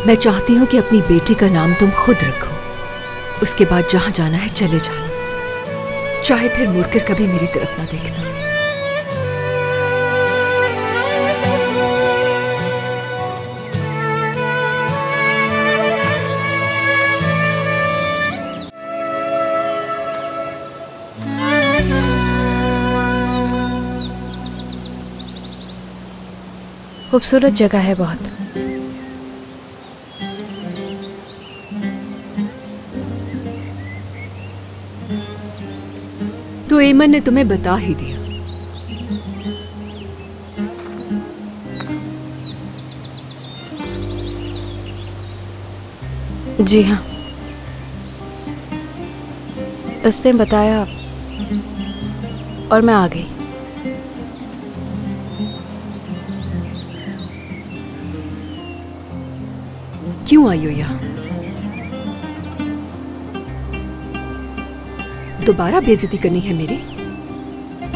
मैं चाहती हूँ कि अपनी बेटी का नाम तुम खुद रखो। उसके बाद जहां जाना है चले जाना, चाहे फिर मुड़कर कभी मेरी तरफ ना देखना। खूबसूरत जगह है बहुत। तो एमन ने तुम्हें बता ही दिया। जी हाँ, उसने बताया और मैं आ गई। क्यों आई हो यहाँ? दोबारा बेइज्जती करनी है मेरी?